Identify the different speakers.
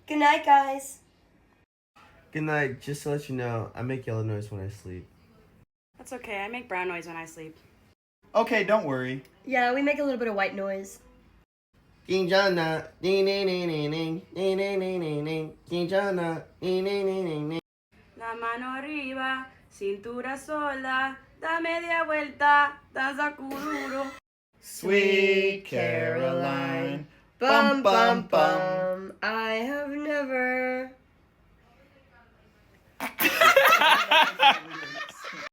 Speaker 1: Good night, guys.
Speaker 2: Good night. Just to let you know, I make yellow noise when I sleep.
Speaker 3: That's okay. I make brown noise when I sleep.
Speaker 4: Okay, don't worry.
Speaker 1: Yeah, we make a little bit of white noise.
Speaker 2: Kinjana, ding ding ding ding ding ding ding ding ding ding. Kinjana, ding ding ding ding ding.
Speaker 3: La mano arriba, cintura sola, da media vuelta, danza kuduro.
Speaker 4: Sweet Caroline.
Speaker 1: Bum, bum, bum. I have never